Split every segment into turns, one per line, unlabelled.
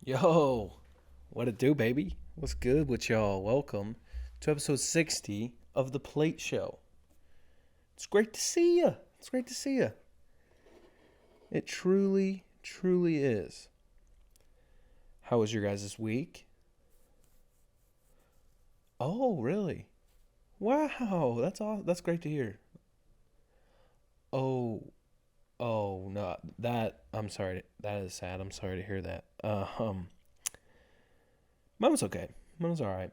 Yo, what it do, baby? What's good with y'all? Welcome to episode 60 of The Plate Show. It's great to see you. It's great to see you. It truly, truly is. How was your guys' this week? Oh, really? Wow, that's all. That's great to hear. Oh, oh no, that I'm sorry. That is sad. I'm sorry to hear that. Mine was okay. Mine was all right.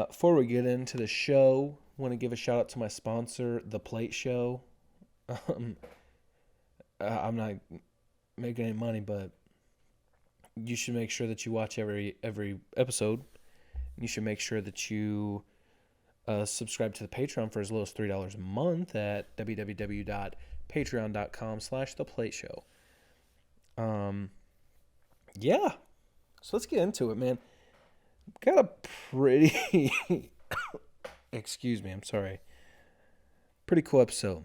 Before we get into the show, want to give a shout out to my sponsor, The Plate Show. Um, I'm not making any money, but you should make sure that you watch every episode. You should make sure that you subscribe to the Patreon for as low as $3 a month at www.patreon.com/theplateshow. Um, yeah. So let's get into it, man. Got a pretty excuse me, I'm sorry. Pretty cool episode.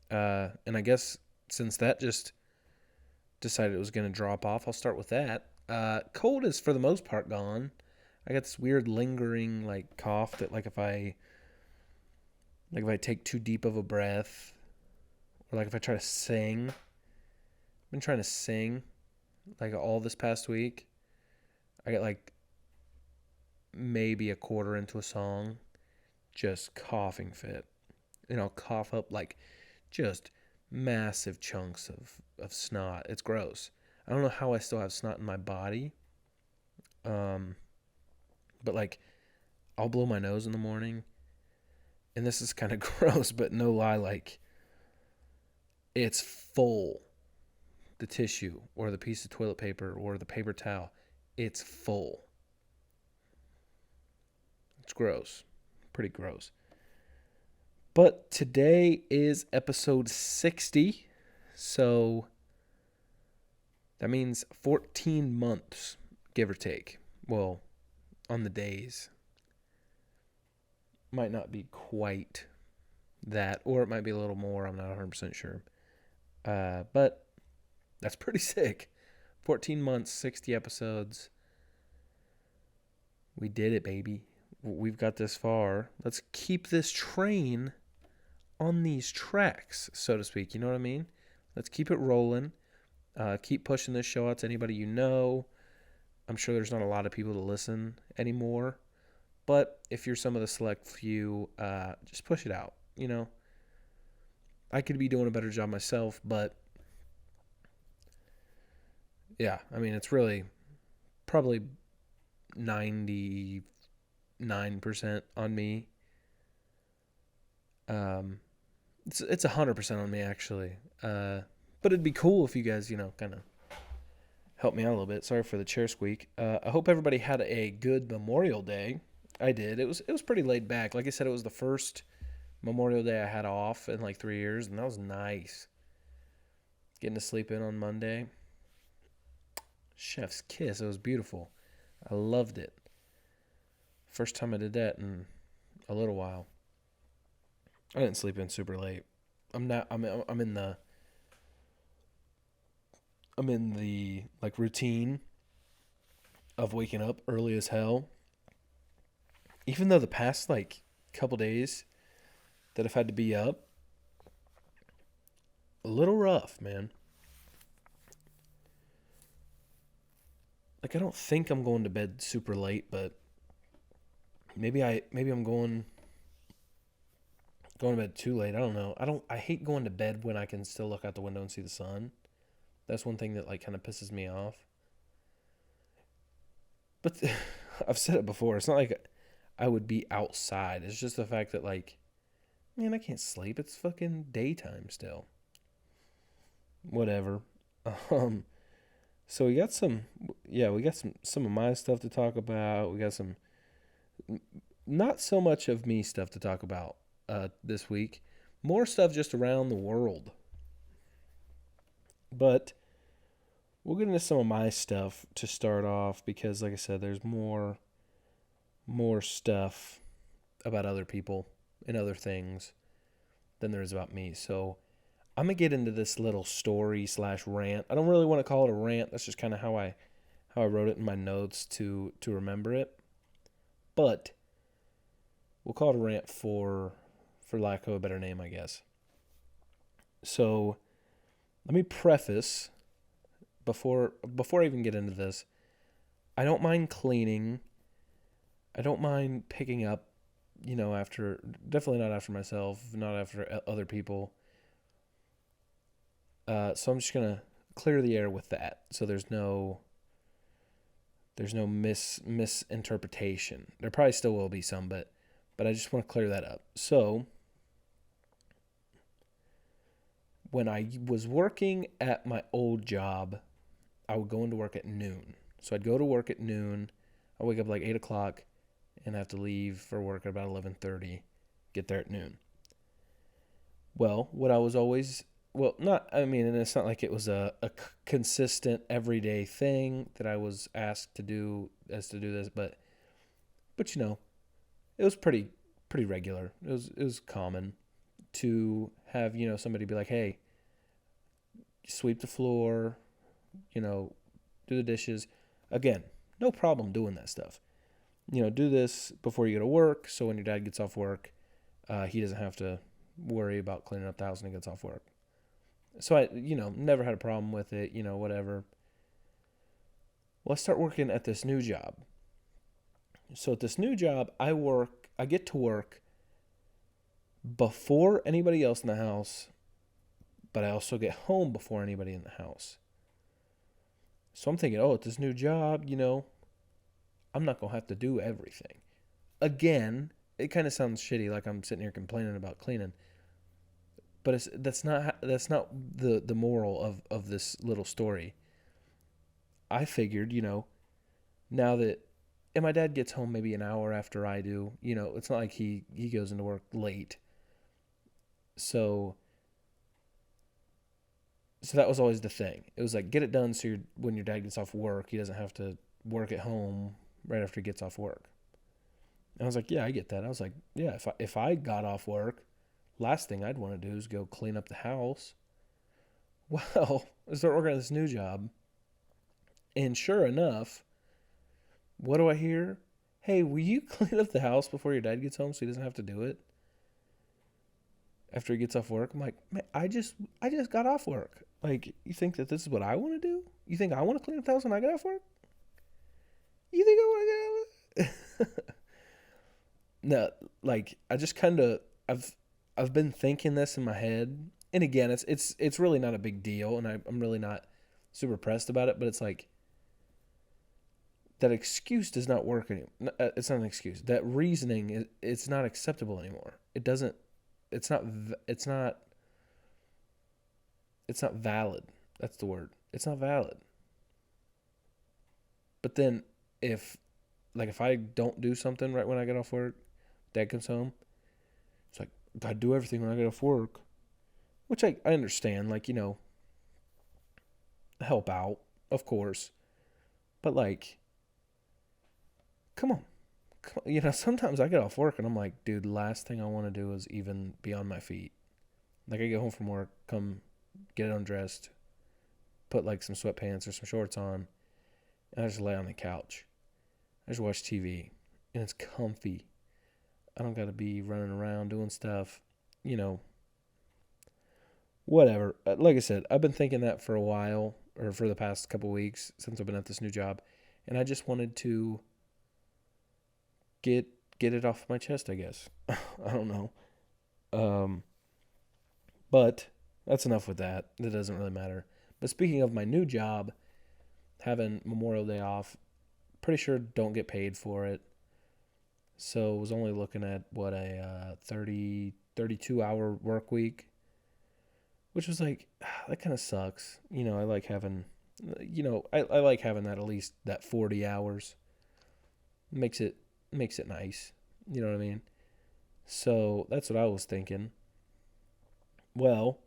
And I guess since that just decided it was going to drop off, I'll start with that. Cold is for the most part gone. I got this weird lingering like cough that if I take too deep of a breath, or like if I try to sing. I've been trying to sing like all this past week. I get like maybe a quarter into a song, just coughing fit. And I'll cough up like just massive chunks of snot. It's gross. I don't know how I still have snot in my body. Um, but like I'll blow my nose in the morning, and this is kind of gross, but no lie, like it's full. The tissue or the piece of toilet paper or the paper towel, it's full. It's gross. Pretty gross. But today is episode 60. So that means 14 months, give or take. Well, on the days. Might not be quite that, or it might be a little more. I'm not 100% sure. But that's pretty sick. 14 months, 60 episodes. We did it, baby. We've got this far. Let's keep this train on these tracks, so to speak. You know what I mean? Let's keep it rolling. Keep pushing this show out to anybody you know. I'm sure there's not a lot of people to listen anymore. But if you're some of the select few, just push it out. You know, I could be doing a better job myself, but yeah, I mean, it's really probably 99% on me. Um, it's 100% on me actually. But it'd be cool if you guys, kind of help me out a little bit. Sorry for the chair squeak. I hope everybody had a good Memorial Day. I did. It was pretty laid back. Like I said, it was the first Memorial Day I had off in like 3 years, and that was nice. Getting to sleep in on Monday. Chef's kiss. It was beautiful. I loved it. First time I did that in a little while. I didn't sleep in super late. I'm not. I'm in the like routine of waking up early as hell. Even though the past like couple days that I've had to be up, a little rough, man. Like I don't think I'm going to bed super late, but maybe I'm going to bed too late. I don't know. I hate going to bed when I can still look out the window and see the sun. That's one thing that like kind of pisses me off. But I've said it before. It's not like I would be outside. It's just the fact that like, man, I can't sleep. It's fucking daytime still. Whatever. Um so we got some of my stuff to talk about. We got some not so much of me stuff to talk about this week. More stuff just around the world. But we'll get into some of my stuff to start off because, like I said, there's more stuff about other people and other things than there is about me. So I'm gonna get into this little story slash rant. I don't really want to call it a rant. That's just kind of how how I wrote it in my notes to remember it. But we'll call it a rant for lack of a better name, I guess. So let me preface before I even get into this. I don't mind cleaning. I don't mind picking up, after, definitely not after myself, not after other people. So I'm just gonna clear the air with that, so there's no misinterpretation. There probably still will be some, but I just want to clear that up. So when I was working at my old job, I would go into work at noon. So I'd go to work at noon. I wake up like 8 o'clock, and I have to leave for work at about 11:30. Get there at noon. Well, what I was always not, I mean, and it's not like it was a consistent everyday thing that I was asked to do this, but it was pretty regular. It was common to have, somebody be like, "Hey, sweep the floor, you know, do the dishes." Again, no problem doing that stuff. Do this before you go to work, so when your dad gets off work, he doesn't have to worry about cleaning up the house when he gets off work. So I, never had a problem with it, whatever. Well, I start working at this new job. So at this new job, I get to work before anybody else in the house, but I also get home before anybody in the house. So I'm thinking, oh, at this new job, I'm not going to have to do everything. Again, it kind of sounds shitty, like I'm sitting here complaining about cleaning. But that's not the moral of this little story. I figured, now that and my dad gets home maybe an hour after I do, it's not like he goes into work late. So so that was always the thing. It was like get it done so when your dad gets off work, he doesn't have to work at home right after he gets off work. And I was like, yeah, I get that. I was like, yeah, if I got off work, last thing I'd want to do is go clean up the house. Well, I start working at this new job, and sure enough, what do I hear? Hey, will you clean up the house before your dad gets home so he doesn't have to do it after he gets off work? I'm like, man, I just got off work. Like, you think that this is what I want to do? You think I want to clean up the house when I get off work? You think I want to get off? No, like I just kind of I've been thinking this in my head, and again, it's really not a big deal, and I'm really not super pressed about it. But it's like that excuse does not work anymore. It's not an excuse. That reasoning it's not acceptable anymore. It doesn't. It's not. It's not. It's not valid. That's the word. It's not valid. But then if if I don't do something right when I get off work, dad comes home. It's like gotta do everything when I get off work, which I understand. Like help out, of course, but come on. Sometimes I get off work and I'm like, dude, the last thing I want to do is even be on my feet. Like I get home from work, come get undressed, put some sweatpants or some shorts on, and I just lay on the couch. I just watch TV, and it's comfy. I don't got to be running around doing stuff, you know, whatever. Like I said, I've been thinking that for a while, or for the past couple weeks since I've been at this new job, and I just wanted to get get it off my chest, I guess. I don't know. Um, but that's enough with that. That doesn't really matter. But speaking of my new job, having Memorial Day off, pretty sure don't get paid for it. So was only looking at what a 32 hour work week, which was that kind of sucks. I like having, I like having that at least that 40 hours. Makes it nice. You know what I mean? So that's what I was thinking. Well,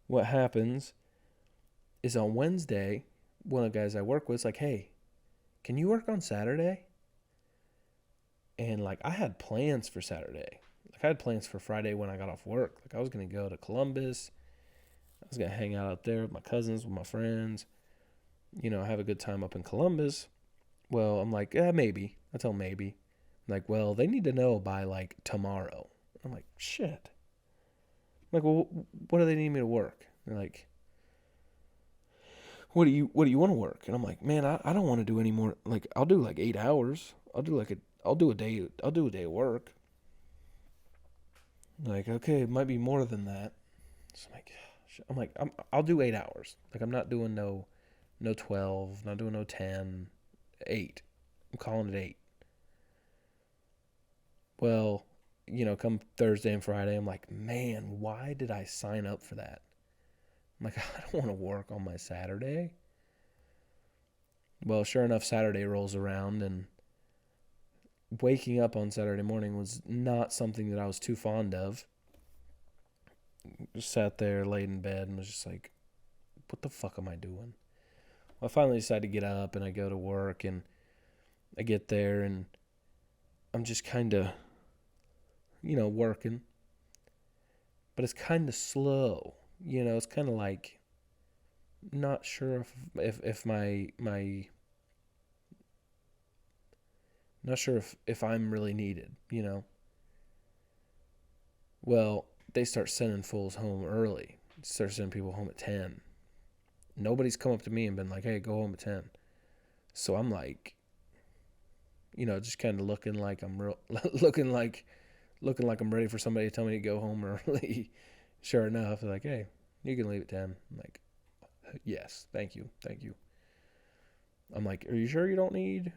what happens is on Wednesday, one of the guys I work with is like, hey, can you work on Saturday? And I had plans for Saturday. I had plans for Friday when I got off work. I was going to go to Columbus. I was going to hang out there with my cousins, with my friends, have a good time up in Columbus. Well, I'm like, maybe. I tell them maybe. I'm like, well, they need to know by like tomorrow. I'm like, shit. I'm like, well, what do they need me to work? They're like, what do you want to work? And I'm like, man, I don't want to do any more. Like, I'll do like 8 hours. I'll do a day of work. Like, okay, it might be more than that. So I'll do 8 hours. Like, I'm not doing no 12, not doing no 10, 8. I'm calling it 8. Well, come Thursday and Friday, I'm like, man, why did I sign up for that? I'm like, I don't want to work on my Saturday. Well, sure enough, Saturday rolls around, and waking up on Saturday morning was not something that I was too fond of. Just sat there, laid in bed, and was just like, what the fuck am I doing? Well, I finally decided to get up, and I go to work, and I get there, and I'm just kind of, working. But it's kind of slow. It's kind of like, not sure if my not sure if I'm really needed. Well, they start sending fools home early. Start sending people home at 10. Nobody's come up to me and been like, "Hey, go home at 10." So I'm like, just kind of looking like I'm real, looking like I'm ready for somebody to tell me to go home early. Sure enough, they're like, "Hey, you can leave at 10." I'm like, "Yes, thank you, thank you." I'm like, "Are you sure you don't need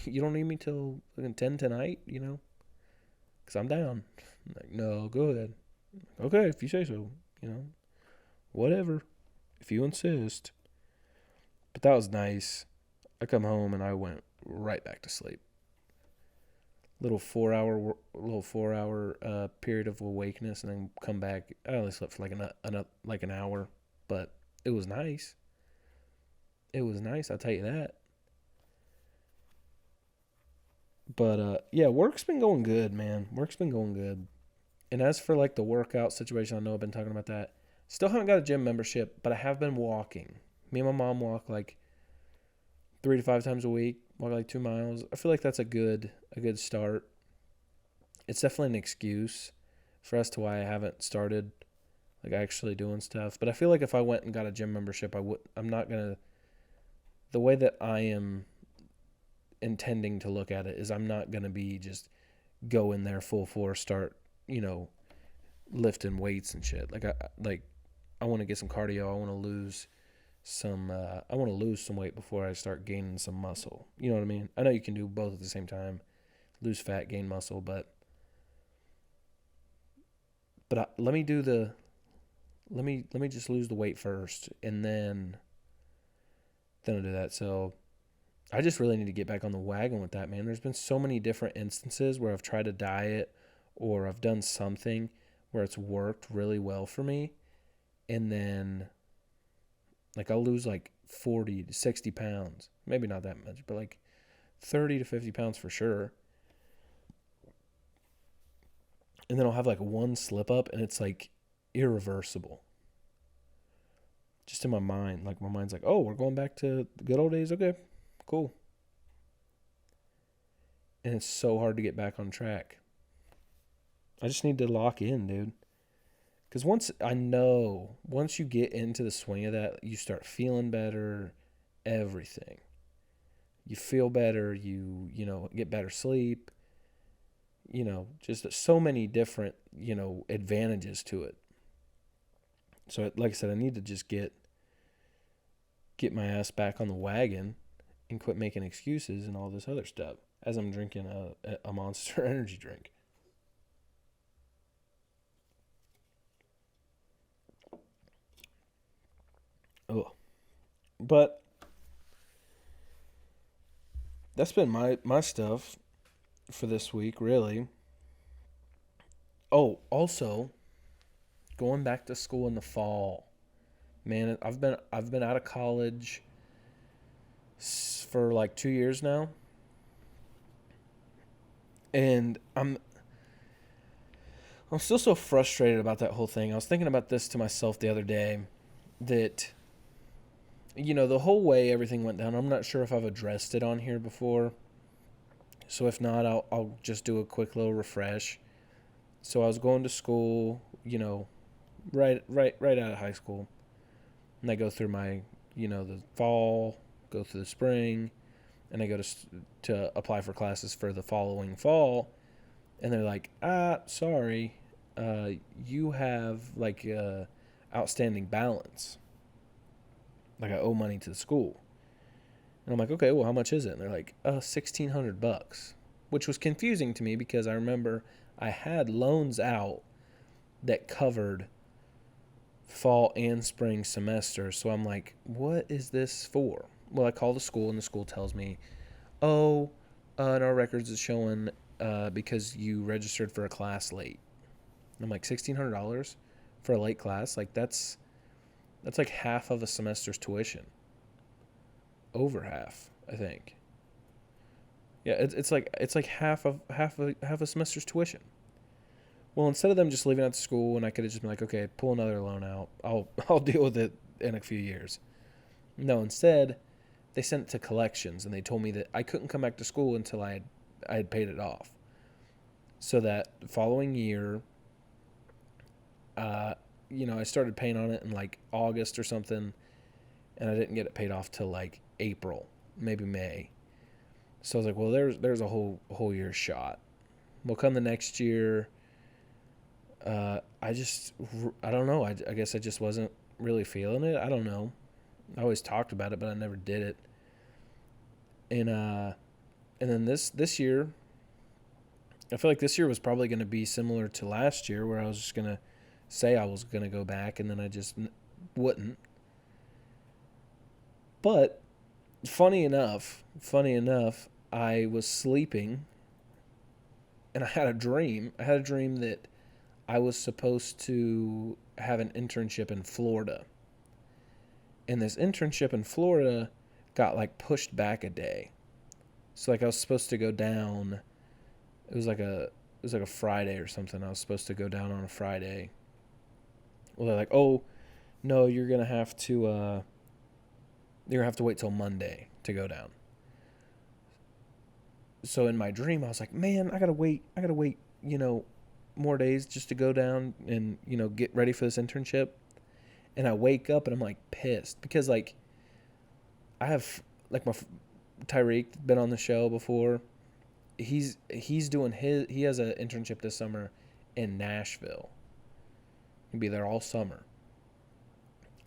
me till 10 tonight? Because I'm down." I'm like, "No, go ahead." Okay, if you say so. You know, whatever. If you insist. But that was nice. I come home and I went right back to sleep. Little 4 hour period of awakeness, and then come back. I only slept for like an hour, but it was nice. It was nice. I'll tell you that. But yeah, work's been going good, man. Work's been going good. And as for like the workout situation, I know I've been talking about that. Still haven't got a gym membership, but I have been walking. Me and my mom walk like 3 to 5 times a week. Walk like 2 miles. I feel like that's a good start. It's definitely an excuse for as to why I haven't started like actually doing stuff. But I feel like if I went and got a gym membership, I'm not gonna. The way that I am intending to look at it is I'm not gonna be just go in there full force, start you know lifting weights and shit. I want to get some cardio. I want to lose some weight before I start gaining some muscle. You know what I mean? I know you can do both at the same time, lose fat, gain muscle, let me do the let me just lose the weight first, and then I'll do that. So I just really need to get back on the wagon with that, man. There's been so many different instances where I've tried a diet or I've done something where it's worked really well for me, and then like I'll lose like 40 to 60 pounds. Maybe not that much, but like 30 to 50 pounds for sure. And then I'll have like one slip up and it's like irreversible. Just in my mind. Like my mind's like, oh, we're going back to the good old days. Okay, cool. And it's so hard to get back on track. I just need to lock in, dude. Because once you get into the swing of that, you start feeling better, everything. You feel better, you get better sleep, just so many different, advantages to it. So like I said, I need to just get my ass back on the wagon and quit making excuses and all this other stuff as I'm drinking a Monster energy drink. Oh, but that's been my stuff for this week, really. Oh, also going back to school in the fall. Man, I've been out of college for like 2 years now, and I'm still so frustrated about that whole thing. I was thinking about this to myself the other day, that the whole way everything went down, I'm not sure if I've addressed it on here before. So if not, I'll just do a quick little refresh. So I was going to school, right out of high school. And I go through my, the fall, go through the spring, and I go to apply for classes for the following fall, and they're like, sorry, you have like outstanding balance, like I owe money to the school. And I'm like, okay, well, how much is it? And they're like, $1,600, which was confusing to me because I remember I had loans out that covered fall and spring semester. So I'm like, what is this for? Well, I call the school, and the school tells me, oh, in our records it's showing because you registered for a class late. And I'm like, $1,600 for a late class? Like that's like half of a semester's tuition. Over half, I think. Yeah, it's like half a semester's tuition. Well, instead of them just leaving out to school, and I could have just been like, okay, pull another loan out. I'll deal with it in a few years. No, instead they sent it to collections, and they told me that I couldn't come back to school until I had paid it off. So that following year, I started paying on it in like August or something, and I didn't get it paid off till like April, maybe May. So I was like, well, there's a whole year's shot. Well, come the next year, I don't know. I guess I just wasn't really feeling it. I don't know. I always talked about it, but I never did it. And then this year, I feel like this year was probably going to be similar to last year, where I was just gonna say I was gonna go back, and then I just wouldn't. But funny enough, I was sleeping, and I had a dream. I had a dream that I was supposed to have an internship in Florida. And this internship in Florida got like pushed back a day. So like I was supposed to go down. It was like a Friday or something. I was supposed to go down on a Friday. Well, they're like, "Oh, no, you're gonna have to wait till Monday to go down." So in my dream, I was like, "Man, I gotta wait, more days just to go down and get ready for this internship." And I wake up and I'm like pissed because like I have like Tyreek been on the show before. He's doing he has an internship this summer in Nashville. He'll be there all summer.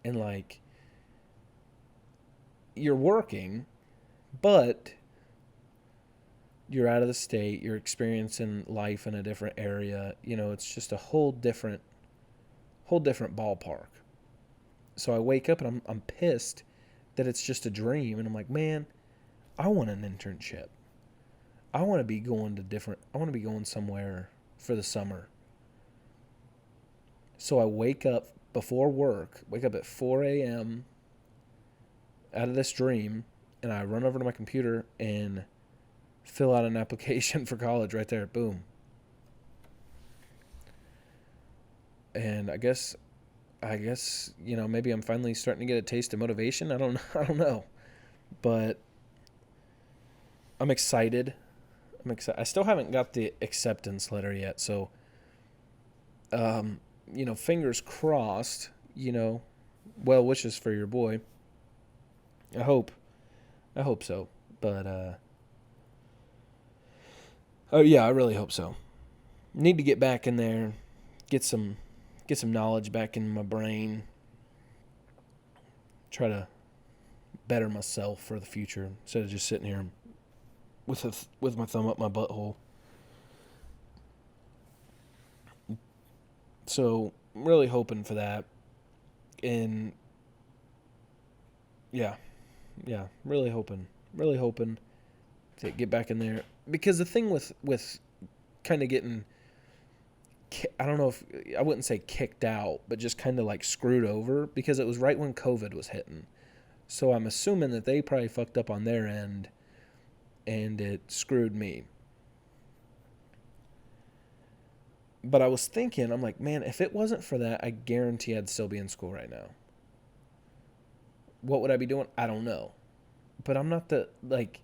And like you're working, but you're out of the state, you're experiencing life in a different area. It's just a whole different ballpark. So I wake up and I'm pissed that it's just a dream, and I'm like, man, I want an internship. I want to be going somewhere for the summer. So I wake up before work, wake up at 4 a.m. out of this dream, and I run over to my computer and fill out an application for college right there. Boom. And I guess maybe I'm finally starting to get a taste of motivation. I don't I don't know, but I'm excited. I'm excited. I still haven't got the acceptance letter yet, so fingers crossed. Well wishes for your boy. I hope. I hope so. But oh yeah, I really hope so. Need to get back in there, get some get some knowledge back in my brain. Try to better myself for the future instead of just sitting here with my thumb up my butthole. So really hoping for that, and yeah, yeah, really hoping to get back in there because the thing with kind of getting, I don't know if I wouldn't say kicked out, but just kind of like screwed over because it was right when COVID was hitting. So I'm assuming that they probably fucked up on their end and it screwed me. But I was thinking, I'm like, man, if it wasn't for that, I guarantee I'd still be in school right now. what would I be doing? I don't know. But I'm not the, like,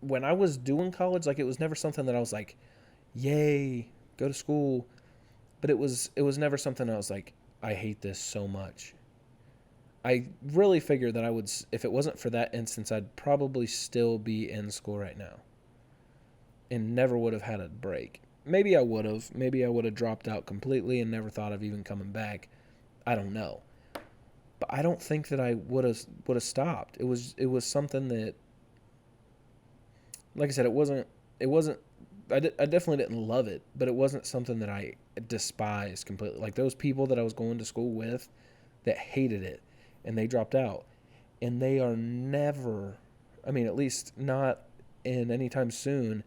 when I was doing college, like, it was never something that I was like, yay, go to school. But it was never something I was like, I hate this so much. I really figured that I would, if it wasn't for that instance, I'd probably still be in school right now and never would have had a break. Maybe I would have. Maybe I would have dropped out completely and never thought of even coming back. I don't know. But I don't think that I would have stopped. It was something that, like I said, it wasn't I definitely didn't love it, but it wasn't something that I despised completely. Like those people that I was going to school with that hated it and they dropped out, and they are never, I mean, at least not in any time soon,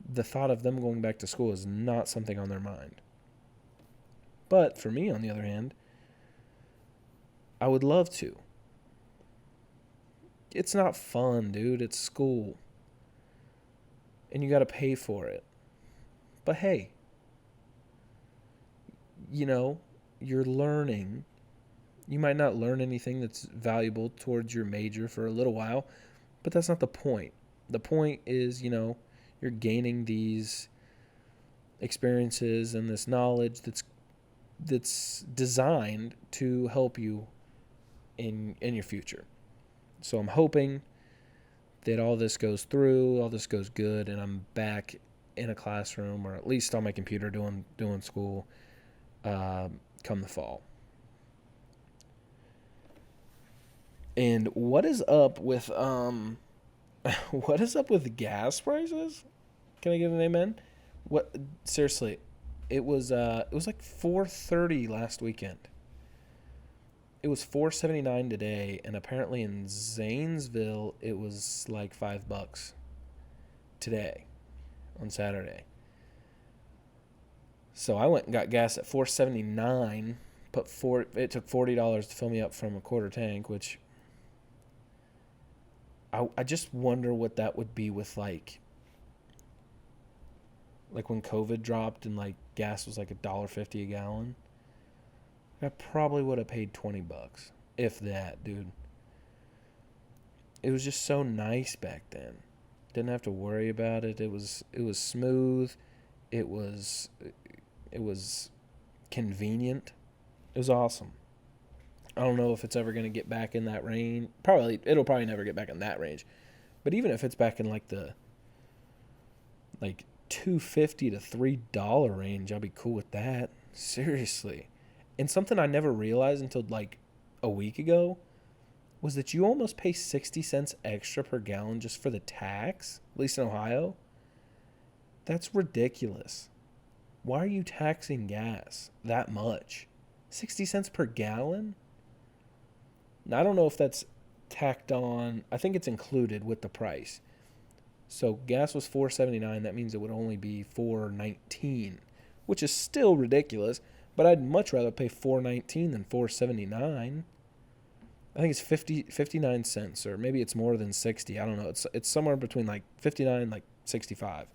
the thought of them going back to school is not something on their mind. But for me, on the other hand, I would love to. It's not fun, dude. It's school. And you got to pay for it. But hey, you know, you're learning. You might not learn anything that's valuable towards your major for a little while, but that's not the point. The point is, you're gaining these experiences and this knowledge that's designed to help you in your future. So I'm hoping that all this goes through, all this goes good, and I'm back in a classroom or at least on my computer doing school come the fall. And what is up with what is up with gas prices? Can I get an amen? What, seriously? It was like 4.30 last weekend. It was 4.79 today, and apparently in Zanesville it was like $5 today on Saturday. So I went and got gas at 4.79. It took $40 to fill me up from a quarter tank, which I just wonder what that would be with like when COVID dropped and like gas was like $1.50 a gallon. I probably would have paid $20, if that, dude. It was just so nice back then. Didn't have to worry about it. It was smooth. It was convenient. It was awesome. I don't know if it's ever going to get back in that range. It'll probably never get back in that range. But even if it's back in like the $2.50 to $3 range, I'll be cool with that. Seriously. And something I never realized until like a week ago was that you almost pay 60 cents extra per gallon just for the tax, at least in Ohio. That's ridiculous. Why are you taxing gas that much? 60 cents per gallon? Now, I don't know if that's tacked on. I think it's included with the price. So gas was $4.79. That means it would only be $4.19, which is still ridiculous. But I'd much rather pay $4.19 than $4.79. I think it's 59 cents, or maybe it's more than 60. I don't know. It's somewhere between like 59 and like 65.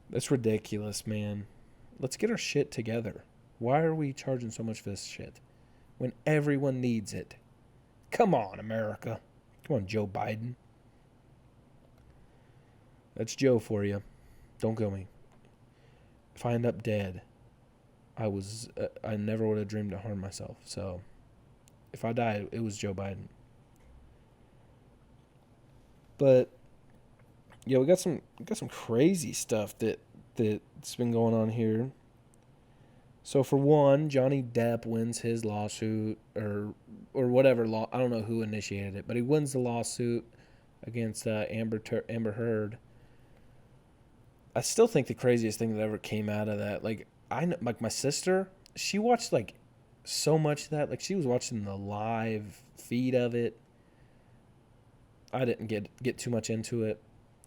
That's ridiculous, man. Let's get our shit together. Why are we charging so much for this shit when everyone needs it? Come on, America. Come on, Joe Biden. That's Joe for you. Don't kill me. If I end up dead, I never would have dreamed to harm myself. So if I die, it was Joe Biden. But yeah, we got some crazy stuff that's been going on here. So for one, Johnny Depp wins his lawsuit or whatever law. I don't know who initiated it, but he wins the lawsuit against Amber Heard. I still think the craziest thing that ever came out of that, like my sister, she watched like so much of that. Like she was watching the live feed of it. I didn't get too much into it.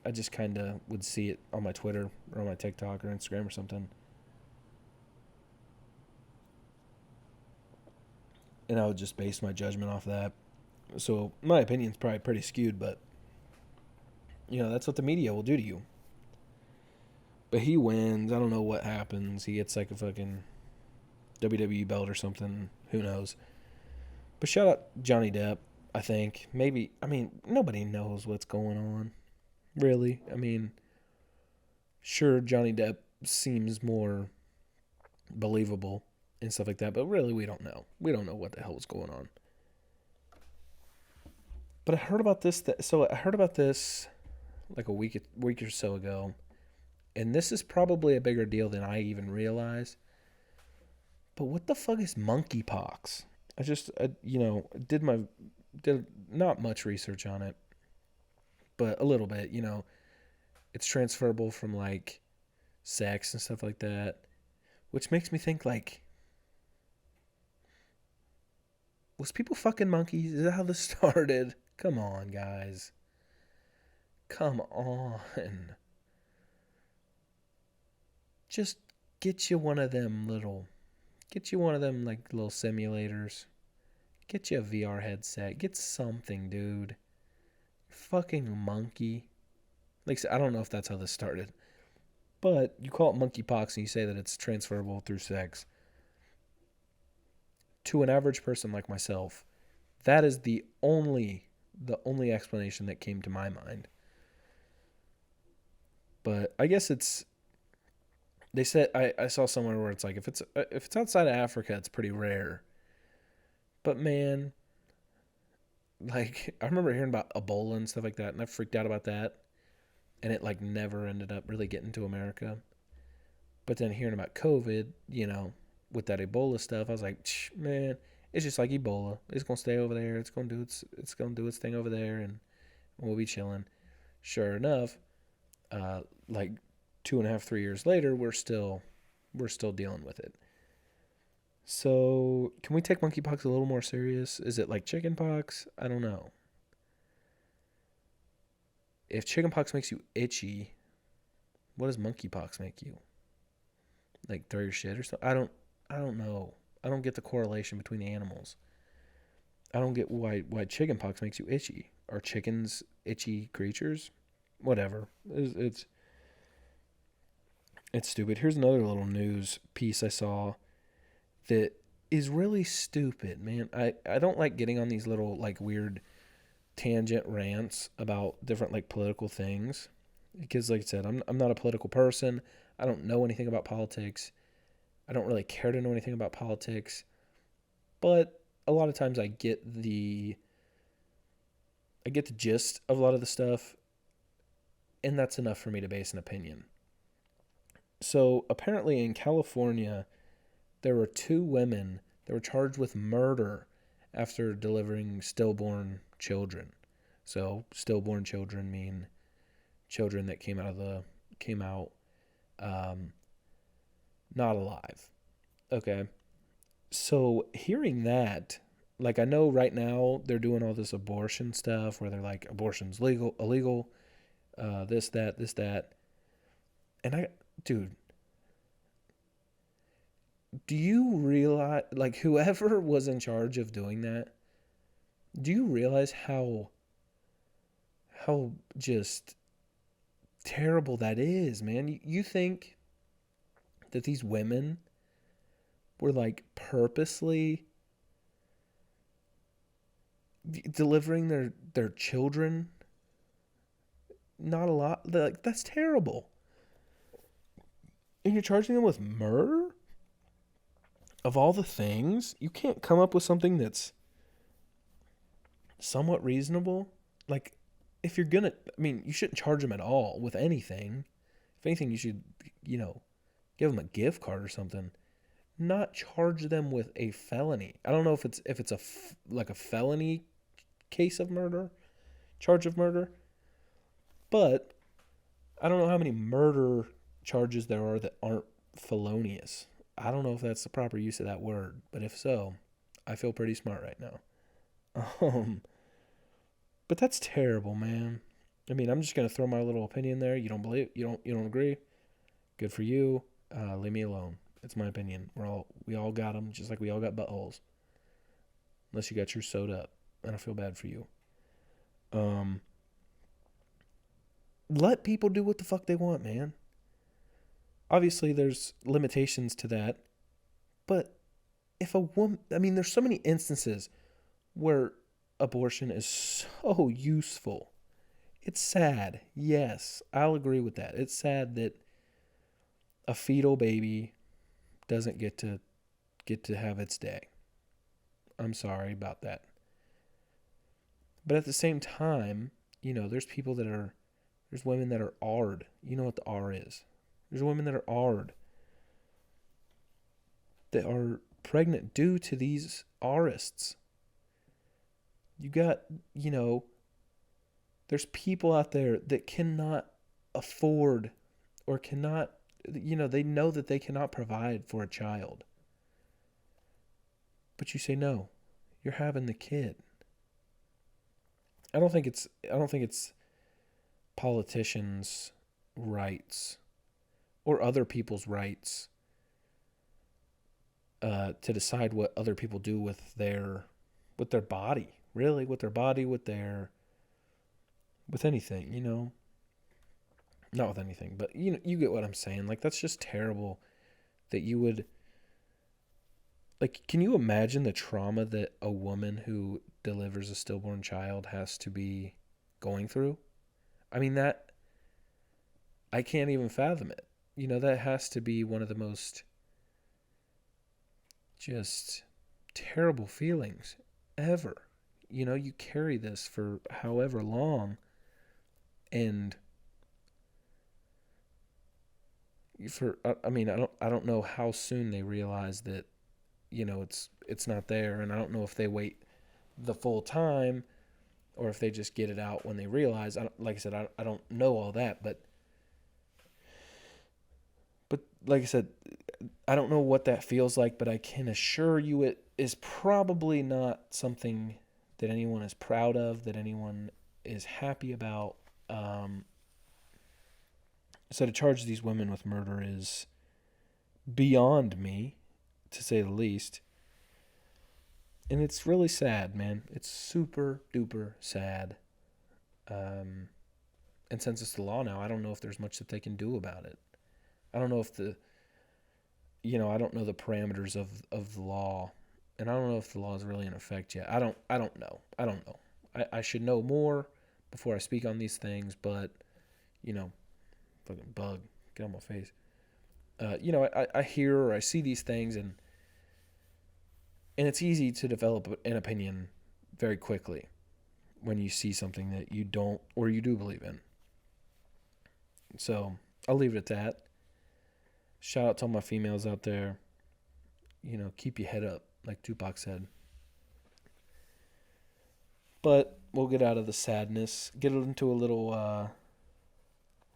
I just kind of would see it on my Twitter or on my TikTok or Instagram or something. And I would just base my judgment off that. So my opinion's probably pretty skewed, but that's what the media will do to you. But he wins. I don't know what happens. He gets like a fucking WWE belt or something. Who knows? But shout out Johnny Depp, I think. Maybe, I mean, nobody knows what's going on, really. I mean, sure, Johnny Depp seems more believable and stuff like that, but really, we don't know. We don't know what the hell is going on. But I heard about this. So I heard about this like a week or so ago, and this is probably a bigger deal than I even realized. But what the fuck is monkeypox? Did not much research on it, but a little bit. It's transferable from like sex and stuff like that, which makes me think like, was people fucking monkeys? Is that how this started? Come on, guys. Come on. Just get you one of them little, get you one of them like little simulators. Get you a VR headset. Get something, dude. Fucking monkey. Like, I don't know if that's how this started, but you call it monkeypox and you say that it's transferable through sex. To an average person like myself, that is the only explanation that came to my mind. But I guess they said I saw somewhere where it's like if it's outside of Africa, it's pretty rare. But man, like I remember hearing about Ebola and stuff like that, and I freaked out about that, and it like never ended up really getting to America. But then hearing about COVID, with that Ebola stuff, I was like, man, it's just like Ebola. It's gonna stay over there. It's gonna do its thing over there, and we'll be chilling. Sure enough, like 2.5, 3 years later, we're still dealing with it. So can we take monkeypox a little more serious? Is it like chickenpox? I don't know. If chickenpox makes you itchy, what does monkeypox make you? Like throw your shit or something? I don't know. I don't get the correlation between the animals. I don't get why chickenpox makes you itchy. Are chickens itchy creatures? Whatever. It's stupid. Here's another little news piece I saw that is really stupid, man. I don't like getting on these little like weird tangent rants about different like political things because like I said, I'm not a political person. I don't know anything about politics. I don't really care to know anything about politics, but a lot of times I get the gist of a lot of the stuff, and that's enough for me to base an opinion. So apparently in California, there were two women that were charged with murder after delivering stillborn children. So stillborn children mean children that came out um, not alive. Okay. So hearing that, like I know right now they're doing all this abortion stuff where they're like abortion's legal, illegal, this that, and dude, do you realize like whoever was in charge of doing that? Do you realize how just terrible that is, man? You think that these women were like purposely delivering their children? Not a lot. Like that's terrible. And you're charging them with murder? Of all the things, you can't come up with something that's somewhat reasonable. Like, if you're gonna, I mean, you shouldn't charge them at all with anything. If anything, you should, you know, give them a gift card or something. Not charge them with a felony. I don't know if it's like a felony case of murder, charge of murder, but I don't know how many murder charges there are that aren't felonious. I don't know if that's the proper use of that word, but if so, I feel pretty smart right now. Um, but that's terrible, man. I mean, I'm just gonna throw my little opinion there. You don't believe? You don't agree? Good for you. Leave me alone. It's my opinion. We all got them, just like we all got buttholes. Unless you got yours sewed up, and I feel bad for you. Um, let people do what the fuck they want, man. Obviously, there's limitations to that, but if a woman, I mean, there's so many instances where abortion is so useful. It's sad. Yes, I'll agree with that. It's sad that a fetal baby doesn't get to have its day. I'm sorry about that. But at the same time, there's women that are ARD. You know what the R is. There's women that are ARD that are pregnant due to these ARists. You got, there's people out there that cannot afford or cannot, they know that they cannot provide for a child. But you say no. You're having the kid. I don't think it's politicians' rights or other people's rights to decide what other people do with their body, really, with their body, with anything, not with anything, but you get what I'm saying. Like, that's just terrible that you would, like, can you imagine the trauma that a woman who delivers a stillborn child has to be going through? I mean, that, I can't even fathom it. That has to be one of the most just terrible feelings ever. You carry this for however long, and I don't know how soon they realize that it's not there, and I don't know if they wait the full time or if they just get it out when they realize. Like I said, I don't know all that, but like I said, I don't know what that feels like, but I can assure you it is probably not something that anyone is proud of, that anyone is happy about. So to charge these women with murder is beyond me, to say the least. And it's really sad, man. It's super duper sad. And since it's the law now, I don't know if there's much that they can do about it. I don't know if I don't know the parameters of the law, and I don't know if the law is really in effect yet. I don't know. I don't know. I should know more before I speak on these things, but fucking bug, get on my face. I hear or I see these things, and it's easy to develop an opinion very quickly when you see something that you don't or you do believe in. So I'll leave it at that. Shout out to all my females out there. Keep your head up, like Tupac said. But we'll get out of the sadness. Get into a little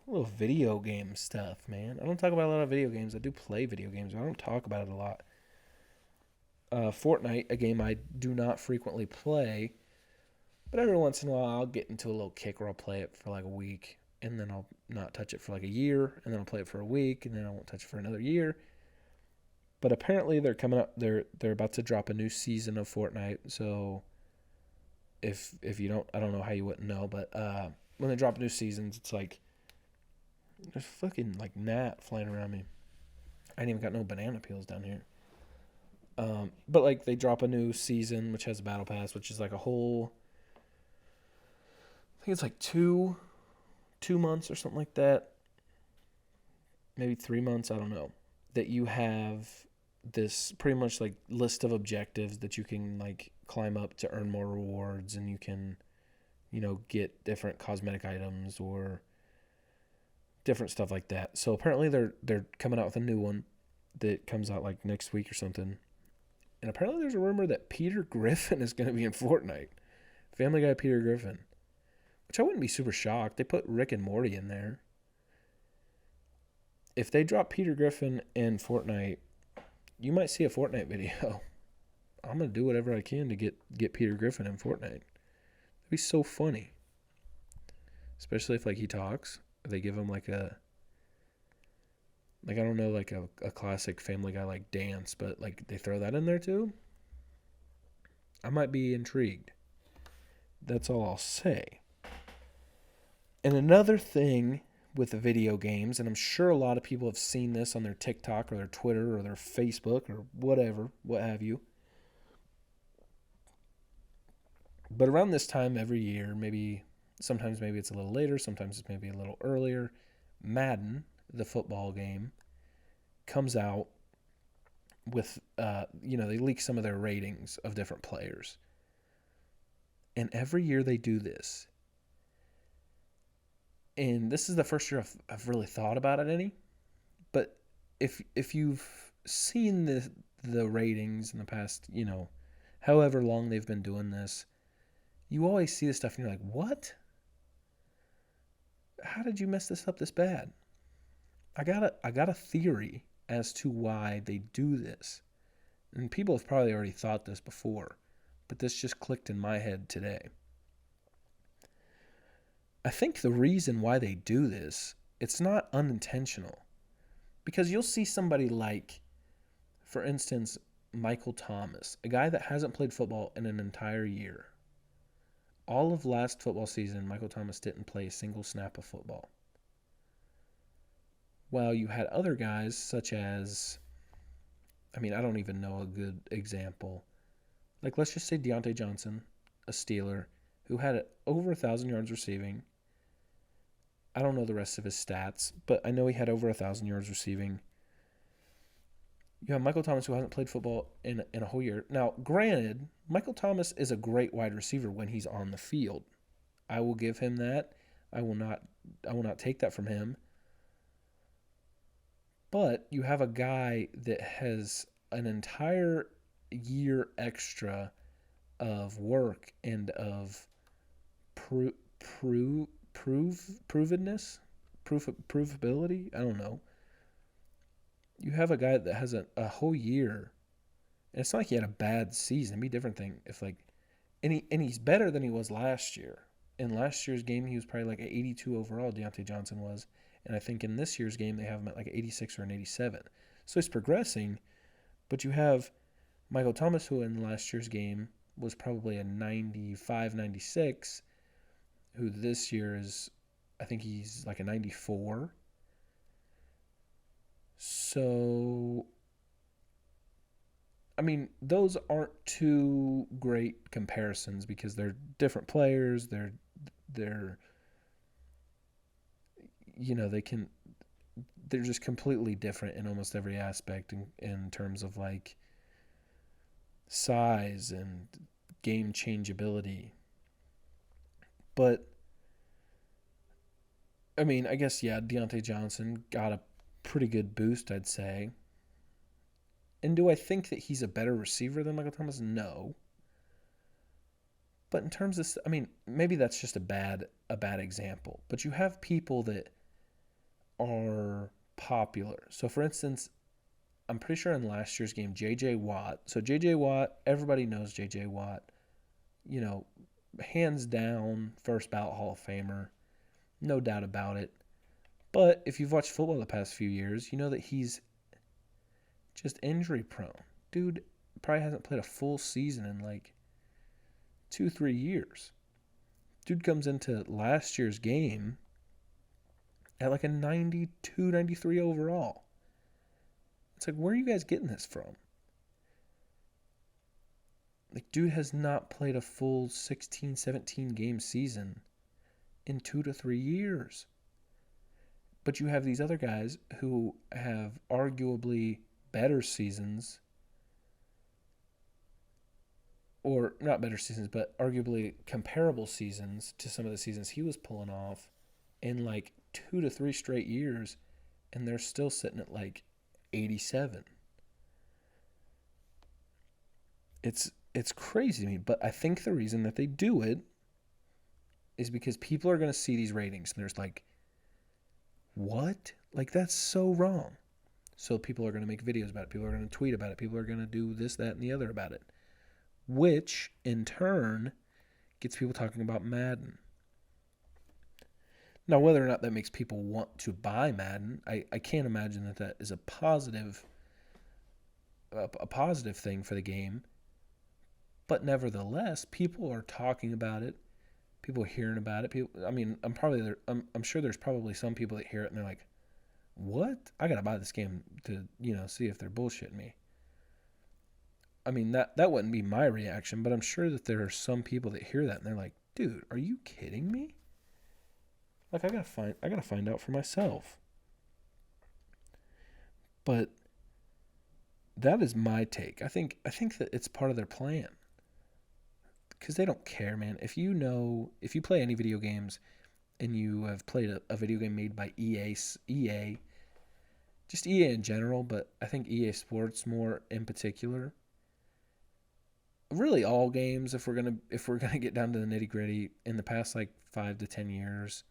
video game stuff, man. I don't talk about a lot of video games. I do play video games, but I don't talk about it a lot. Fortnite, a game I do not frequently play, but every once in a while I'll get into a little kick where I'll play it for like a week, and then I'll not touch it for like a year, and then I'll play it for a week, and then I won't touch it for another year. But apparently they're coming up. They're about to drop a new season of Fortnite. So if you don't, I don't know how you wouldn't know, but when they drop new seasons, it's like there's fucking like gnat flying around me. I ain't even got no banana peels down here. But like they drop a new season which has a battle pass, which is like a whole. I think it's like two months or something like that. Maybe 3 months. I don't know. That you have this pretty much like list of objectives that you can like climb up to earn more rewards, and you can get different cosmetic items or different stuff like that. So apparently they're coming out with a new one that comes out like next week or something. And apparently there's a rumor that Peter Griffin is going to be in Fortnite. Family Guy Peter Griffin. Which I wouldn't be super shocked. They put Rick and Morty in there. If they drop Peter Griffin in Fortnite, you might see a Fortnite video. I'm going to do whatever I can to get Peter Griffin in Fortnite. It'd be so funny. Especially if like he talks. Or they give him like a I don't know, like a classic Family Guy like dance, but like they throw that in there too. I might be intrigued. That's all I'll say. And another thing with the video games, and I'm sure a lot of people have seen this on their TikTok or their Twitter or their Facebook or whatever, what have you. But around this time every year, sometimes maybe it's a little later, sometimes it's maybe a little earlier, Madden, the football game, comes out with, they leak some of their ratings of different players. And every year they do this. And this is the first year I've really thought about it any. But if you've seen the ratings in the past, however long they've been doing this, you always see this stuff and you're like, what? How did you mess this up this bad? I got a theory as to why they do this. And people have probably already thought this before, but this just clicked in my head today. I think the reason why they do this, it's not unintentional. Because you'll see somebody like, for instance, Michael Thomas, a guy that hasn't played football in an entire year. All of last football season, Michael Thomas didn't play a single snap of football. While you had other guys such as, I don't even know a good example. Like, let's just say Deontay Johnson, a Steeler, who had over 1,000 yards receiving. I don't know the rest of his stats, but I know he had over 1,000 yards receiving. You have Michael Thomas, who hasn't played football in a whole year. Now, granted, Michael Thomas is a great wide receiver when he's on the field. I will give him that. I will not take that from him. But you have a guy that has an entire year extra of work and of provability. I don't know. You have a guy that has a whole year, and it's not like he had a bad season. It'd be a different thing if and he's better than he was last year. In last year's game, he was probably like an 82 overall. Deontay Johnson was, and I think in this year's game they have him at like an 86 or an 87. So he's progressing, but you have Michael Thomas, who in last year's game was probably a 95, 96, who this year is, I think he's like a 94. So, those aren't two great comparisons because they're different players. They're they're just completely different in almost every aspect in terms of like size and game changeability. But I guess, yeah, Deontay Johnson got a pretty good boost, I'd say. And do I think that he's a better receiver than Michael Thomas? No. But in terms of, maybe that's just a bad example. But you have people that are popular. So, for instance, I'm pretty sure in last year's game, J.J. Watt. So, J.J. Watt, everybody knows J.J. Watt. Hands down, first ballot Hall of Famer. No doubt about it. But if you've watched football the past few years, you know that he's just injury prone. Dude probably hasn't played a full season in like 2-3 years. Dude comes into last year's game at like a 92, 93 overall. It's like, where are you guys getting this from? Like, dude has not played a full 16, 17 game season in 2 to 3 years. But you have these other guys who have arguably better seasons, or not better seasons, but arguably comparable seasons to some of the seasons he was pulling off in like 2 to 3 straight years, and they're still sitting at like 87. It's crazy to me, but I think the reason that they do it is because people are going to see these ratings and there's like, what? Like, that's so wrong. So people are going to make videos about it. People are going to tweet about it. People are going to do this, that, and the other about it, which in turn gets people talking about Madden. Now, whether or not that makes people want to buy Madden, I can't imagine that is a positive thing for the game. But nevertheless, people are talking about it. People are hearing about it. I'm sure there's probably some people that hear it and they're like, "What? I gotta buy this game to see if they're bullshitting me." I mean, that wouldn't be my reaction, but I'm sure that there are some people that hear that and they're like, dude, are you kidding me? Like, I gotta find out for myself. But that is my take. I think that it's part of their plan because they don't care, man. If you play any video games and you have played a video game made by EA, just EA in general, but I think EA Sports more in particular. Really, all games. If we're gonna get down to the nitty gritty, in the past like 5 to 10 years,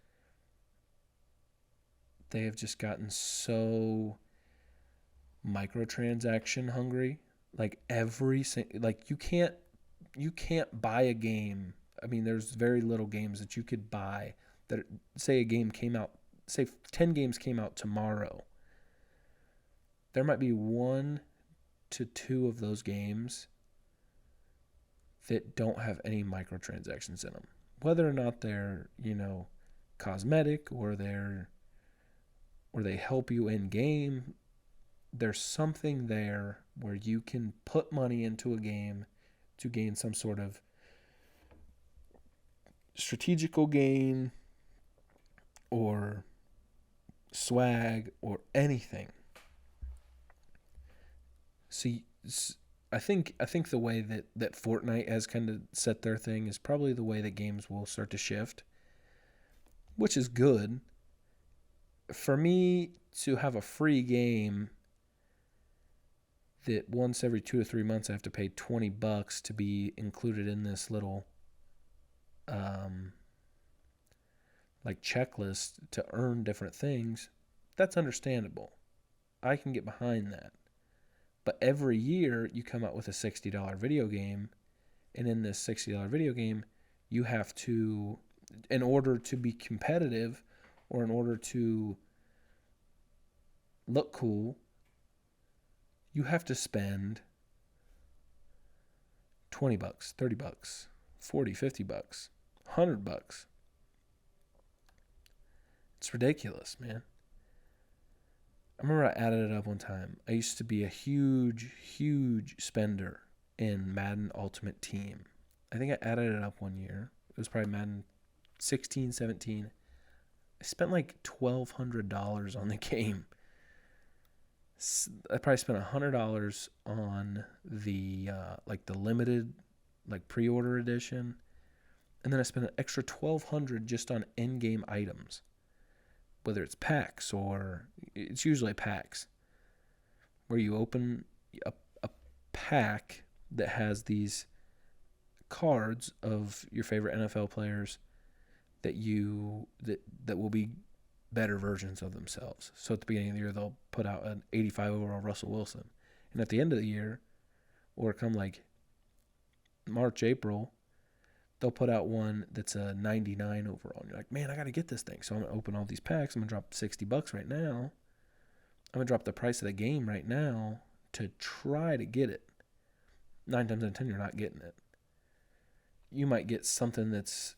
they have just gotten so microtransaction hungry. Like you can't buy a game. I mean, there's very little games that you could buy that say a game came out, say 10 games came out tomorrow. There might be 1 to 2 of those games that don't have any microtransactions in them. Whether or not they're, cosmetic or they help you in game, there's something there where you can put money into a game to gain some sort of strategical gain or swag or anything. See, I think the way that Fortnite has kind of set their thing is probably the way that games will start to shift, which is good. For me to have a free game that once every 2 to 3 months I have to pay $20 to be included in this little like checklist to earn different things, that's understandable. I can get behind that. But every year you come out with a $60 video game, and in this $60 video game, you have to, in order to be competitive or in order to look cool, you have to spend $20, $30, $40, $50, $100. It's ridiculous, man. I remember I added it up one time. I used to be a huge spender in Madden Ultimate Team. I think I added it up one year. It was probably Madden 16, 17. I spent like $1,200 on the game. I probably spent $100 on the the limited pre-order edition, and then I spent an extra $1,200 just on in-game items. Whether it's packs or it's usually packs where you open a pack that has these cards of your favorite NFL players that will be better versions of themselves. So at the beginning of the year, they'll put out an 85 overall Russell Wilson. And at the end of the year, or come like March, April, they'll put out one that's a 99 overall. And you're like, man, I got to get this thing. So I'm going to open all these packs. I'm going to drop $60 right now. I'm going to drop the price of the game right now to try to get it. 9 times out of 10, you're not getting it. You might get something that's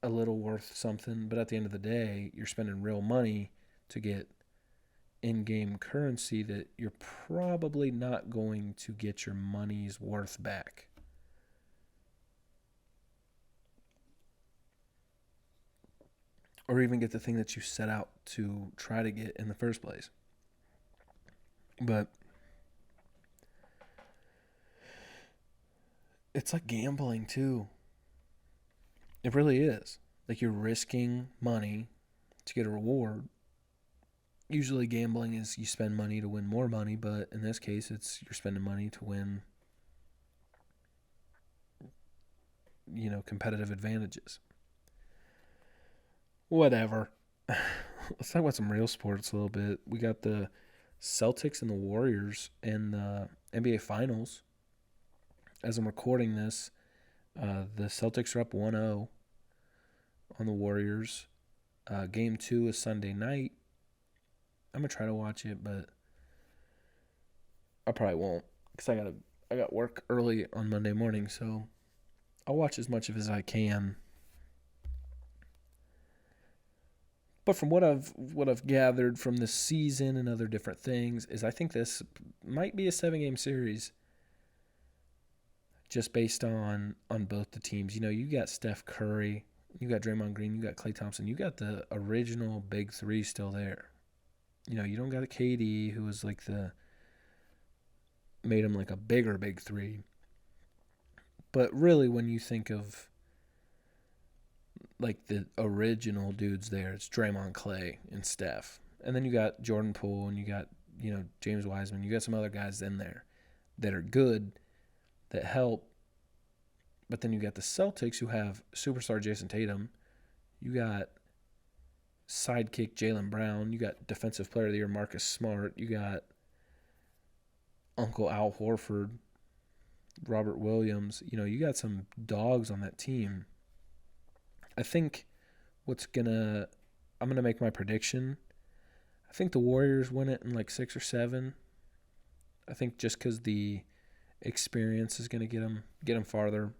a little worth something, but at the end of the day, you're spending real money to get in-game currency that you're probably not going to get your money's worth back. Or even get the thing that you set out to try to get in the first place. But it's like gambling too. It really is. Like you're risking money to get a reward. Usually gambling is you spend money to win more money, but in this case it's you're spending money to win, competitive advantages. Whatever. Let's talk about some real sports a little bit. We got the Celtics and the Warriors in the NBA Finals. As I'm recording this, the Celtics are up 1-0 on the Warriors. Game 2 is Sunday night. I'm going to try to watch it, but I probably won't because I got work early on Monday morning, so I'll watch as much of it as I can. But from what I've gathered from the season and other different things is I think this might be a 7-game series. just based on both the teams. You got Steph Curry, you got Draymond Green, you got Klay Thompson, you got the original big three still there. You don't got a KD who was like made him like a bigger big three. But really, when you think of like the original dudes there, it's Draymond, Klay, and Steph. And then you got Jordan Poole and you got, James Wiseman. You got some other guys in there that are good, that help. But then you got the Celtics who have superstar Jason Tatum. You got sidekick Jaylen Brown. You got defensive player of the year Marcus Smart. You got Uncle Al Horford, Robert Williams. You got some dogs on that team. I think I'm gonna make my prediction. I think the Warriors win it in like 6 or 7. I think just because the experience is gonna get them farther.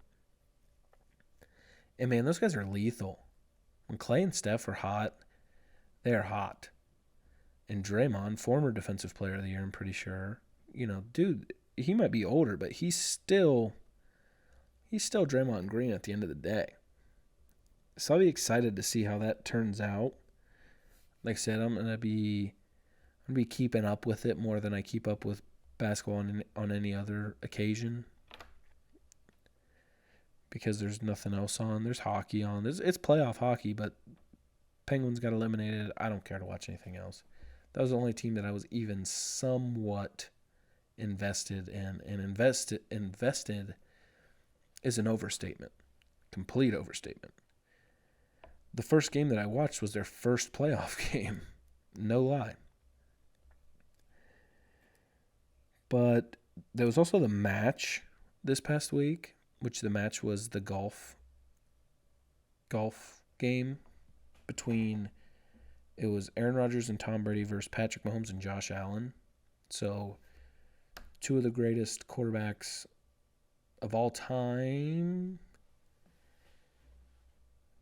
And man, those guys are lethal. When Klay and Steph are hot, they are hot. And Draymond, former defensive player of the year, I'm pretty sure. Dude, he might be older, but he's still Draymond Green at the end of the day. So I'll be excited to see how that turns out. Like I said, I'm gonna be keeping up with it more than I keep up with basketball on any other occasion, because there's nothing else on. There's hockey on. It's playoff hockey, but Penguins got eliminated. I don't care to watch anything else. That was the only team that I was even somewhat invested in, and invested is an overstatement, complete overstatement. The first game that I watched was their first playoff game. No lie. But there was also the match this past week, which the match was the golf game between, it was Aaron Rodgers and Tom Brady versus Patrick Mahomes and Josh Allen. So two of the greatest quarterbacks of all time.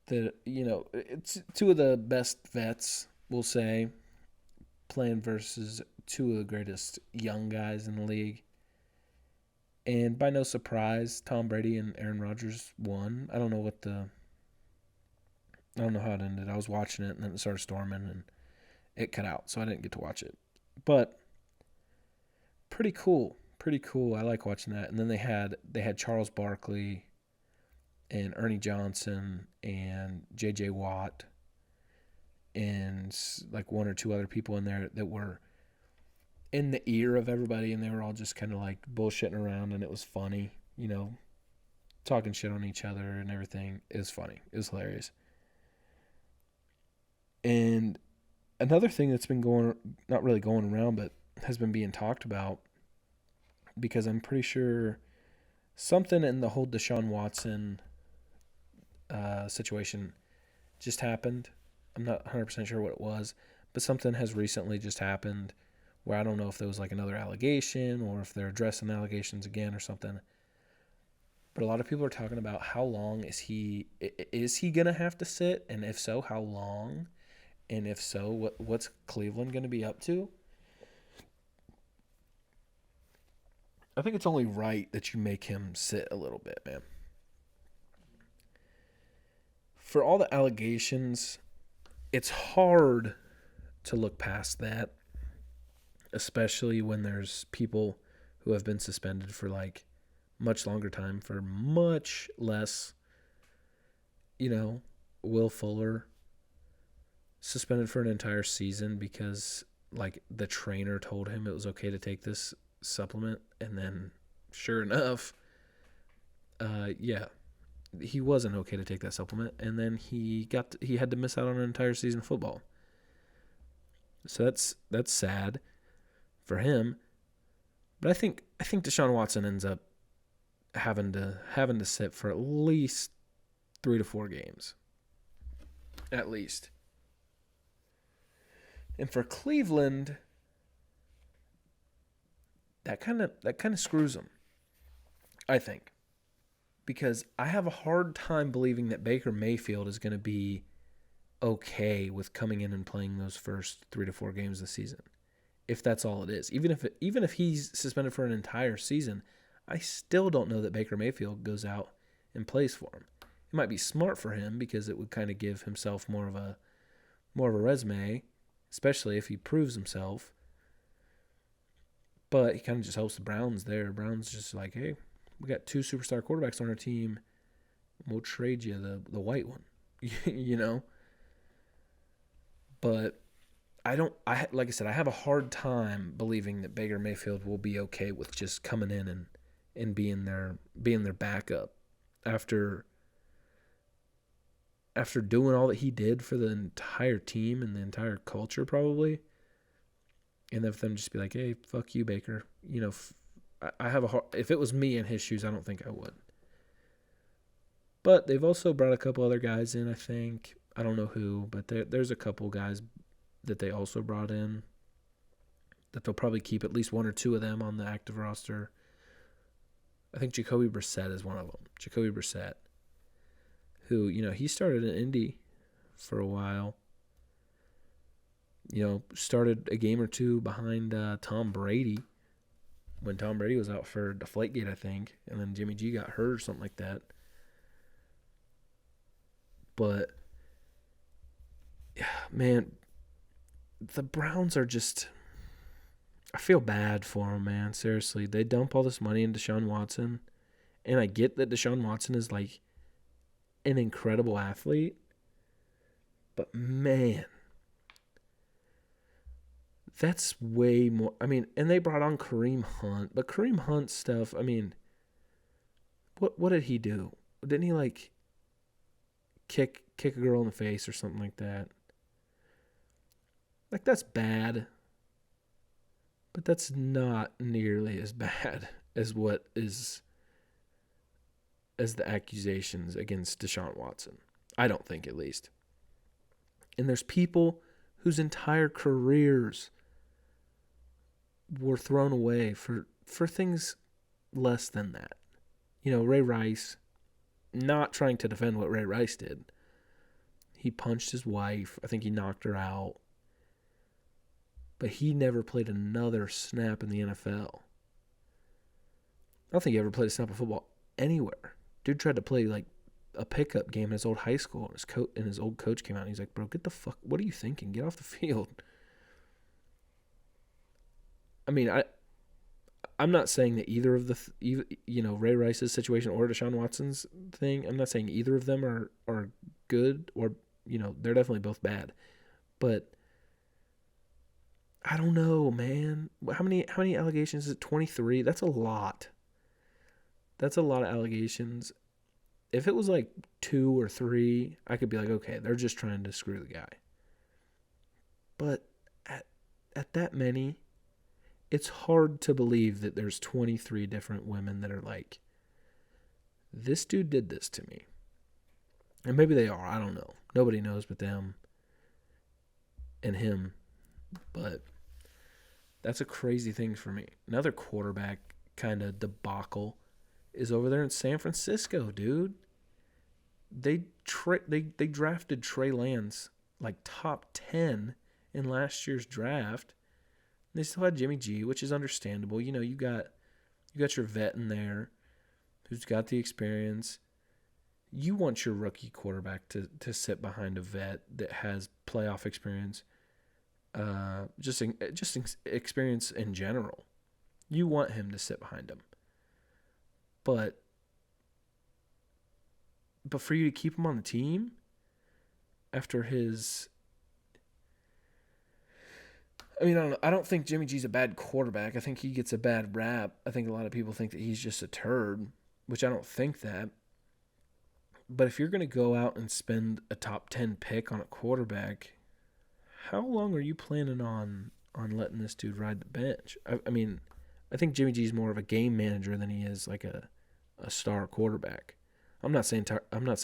It's two of the best vets, we'll say, playing versus two of the greatest young guys in the league. And by no surprise, Tom Brady and Aaron Rodgers won. I don't know how it ended. I was watching it and then it started storming and it cut out, so I didn't get to watch it. But pretty cool. I like watching that. And then they had Charles Barkley and Ernie Johnson and J.J. Watt and like one or two other people in there that were in the ear of everybody, and they were all just kind of like bullshitting around, and it was funny, talking shit on each other and everything. It was funny. It was hilarious. And another thing that's been not really going around, but has been being talked about, because I'm pretty sure something in the whole Deshaun Watson situation just happened. I'm not 100% sure what it was, but something has recently just happened where I don't know if there was like another allegation or if they're addressing the allegations again or something. But a lot of people are talking about how long is he going to have to sit, and if so, how long, and if so, what's Cleveland going to be up to? I think it's only right that you make him sit a little bit, man. For all the allegations, it's hard to look past that, especially when there's people who have been suspended for like much longer time for much less. Will Fuller suspended for an entire season because like the trainer told him it was okay to take this supplement, and then sure enough, he wasn't okay to take that supplement, and then he had to miss out on an entire season of football. So that's sad for him. But I think Deshaun Watson ends up having to sit for at least 3 to 4 games. At least. And for Cleveland, that kind of screws them, I think. Because I have a hard time believing that Baker Mayfield is going to be okay with coming in and playing those first 3 to 4 games of the season, if that's all it is. Even if he's suspended for an entire season, I still don't know that Baker Mayfield goes out and plays for him. It might be smart for him because it would kind of give himself more of a resume, especially if he proves himself. But he kind of just helps the Browns there. Browns just like, hey, we got 2 superstar quarterbacks on our team. We'll trade you the white one, you know. But like I said, I have a hard time believing that Baker Mayfield will be okay with just coming in and being their backup after doing all that he did for the entire team and the entire culture probably. And then for them just be like, hey, fuck you, Baker. You know, I have a hard, if it was me in his shoes, I don't think I would. But they've also brought a couple other guys in, I think. I don't know who, but there's a couple guys that they also brought in that they'll probably keep at least 1 or 2 of them on the active roster. I think Jacoby Brissett is one of them. Jacoby Brissett, who, you know, he started in Indy for a while. You know, started a game or 2 behind Tom Brady when Tom Brady was out for Deflategate, I think, and then Jimmy G got hurt or something like that. But, yeah, man, the Browns are just, I feel bad for them, man. Seriously, they dump all this money into Deshaun Watson, and I get that Deshaun Watson is like an incredible athlete, but man, that's way more. I mean, and they brought on Kareem Hunt, but Kareem Hunt stuff, I mean, what did he do? Didn't he like kick a girl in the face or something like that? Like, that's bad, but that's not nearly as bad as as the accusations against Deshaun Watson. I don't think, at least. And there's people whose entire careers were thrown away for things less than that. You know, Ray Rice, not trying to defend what Ray Rice did. He punched his wife. I think he knocked her out. But he never played another snap in the NFL. I don't think he ever played a snap of football anywhere. Dude tried to play like a pickup game in his old high school, and his old coach came out and he's like, bro, get the fuck, what are you thinking? Get off the field. I mean, I'm not saying that either of Ray Rice's situation or Deshaun Watson's thing, I'm not saying either of them are good, or, you know, they're definitely both bad. But I don't know, man. How many allegations is it? 23? That's a lot. That's a lot of allegations. If it was like 2 or 3, I could be like, okay, they're just trying to screw the guy. But at that many, it's hard to believe that there's 23 different women that are like, this dude did this to me. And maybe they are. I don't know. Nobody knows but them and him. But that's a crazy thing for me. Another quarterback kind of debacle is over there in San Francisco, dude. They drafted Trey Lance like top 10 in last year's draft. They still had Jimmy G, which is understandable. You know, you got your vet in there who's got the experience. You want your rookie quarterback to sit behind a vet that has playoff experience, just experience in general. You want him to sit behind him. But for you to keep him on the team after his, I mean, I don't think Jimmy G's a bad quarterback. I think he gets a bad rap. I think a lot of people think that he's just a turd, which I don't think that. But if you're going to go out and spend a top 10 pick on a quarterback, how long are you planning on letting this dude ride the bench? I mean, I think Jimmy G's more of a game manager than he is like a star quarterback. I'm not saying that I'm gonna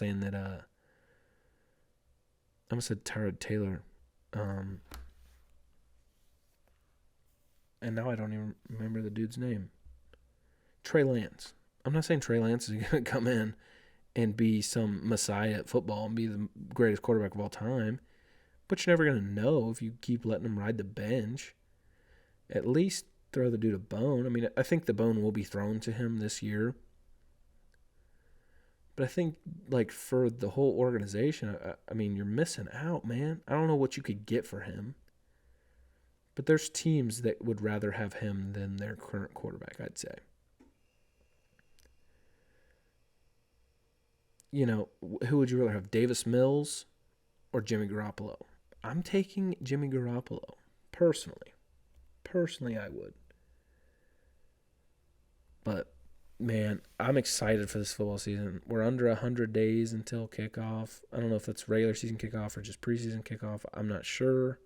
say Tyrod Taylor, and now I don't even remember the dude's name. Trey Lance. I'm not saying Trey Lance is gonna come in and be some messiah at football and be the greatest quarterback of all time, but you're never gonna know if you keep letting him ride the bench. At least throw the dude a bone. I mean, I think the bone will be thrown to him this year. But I think, like, for the whole organization, I mean, you're missing out, man. I don't know what you could get for him. But there's teams that would rather have him than their current quarterback, I'd say. You know, who would you rather have, Davis Mills or Jimmy Garoppolo? I'm taking Jimmy Garoppolo, personally. Personally, I would. But, man, I'm excited for this football season. We're under 100 days until kickoff. I don't know if that's regular season kickoff or just preseason kickoff. I'm not sure.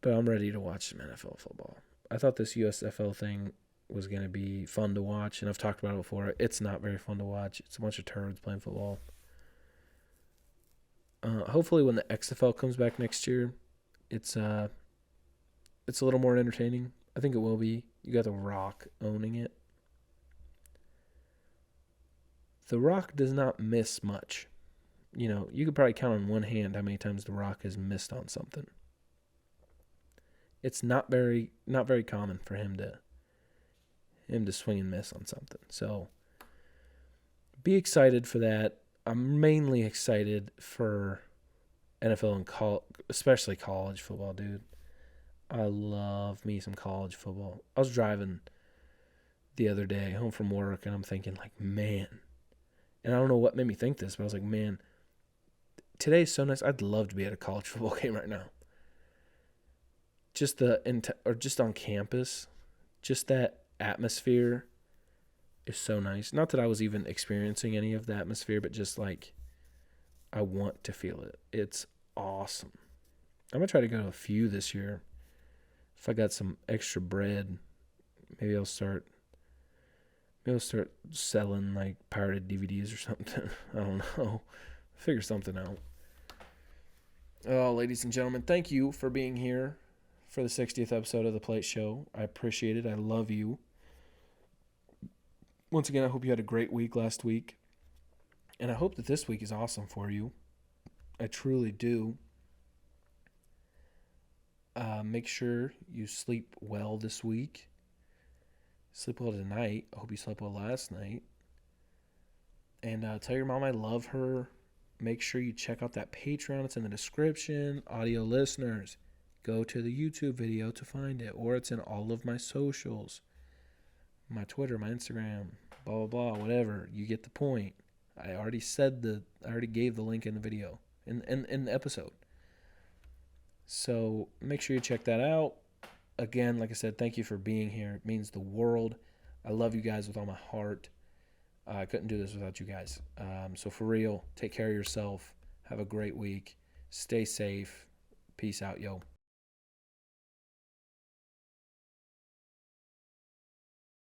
But I'm ready to watch some NFL football. I thought this USFL thing was going to be fun to watch, and I've talked about it before. It's not very fun to watch. It's a bunch of turds playing football. Hopefully when the XFL comes back next year, it's a little more entertaining. I think it will be. You got The Rock owning it. The Rock does not miss much. You know, you could probably count on one hand how many times The Rock has missed on something. It's not very common for him to swing and miss on something. So be excited for that. I'm mainly excited for NFL and especially college football, dude. I love me some college football. I was driving the other day home from work, and I'm thinking, like, man. And I don't know what made me think this, but I was like, man, today's so nice. I'd love to be at a college football game right now. Just just on campus, just that atmosphere is so nice. Not that I was even experiencing any of the atmosphere, but just like I want to feel it. It's awesome. I'm gonna try to go to a few this year. If I got some extra bread, maybe I'll start selling like pirated DVDs or something. I don't know. Figure something out. Oh, ladies and gentlemen, thank you for being here for the 60th episode of The Plate Show. I appreciate it. I love you. Once again, I hope you had a great week last week. And I hope that this week is awesome for you. I truly do. Make sure you sleep well this week. Sleep well tonight. I hope you slept well last night. And tell your mom I love her. Make sure you check out that Patreon. It's in the description. Audio listeners, go to the YouTube video to find it. Or it's in all of my socials. My Twitter, my Instagram, blah, blah, blah, whatever. You get the point. I already gave the link in the video, in the episode. So make sure you check that out. Again, like I said, thank you for being here. It means the world. I love you guys with all my heart. I couldn't do this without you guys. So for real, take care of yourself. Have a great week. Stay safe. Peace out, yo.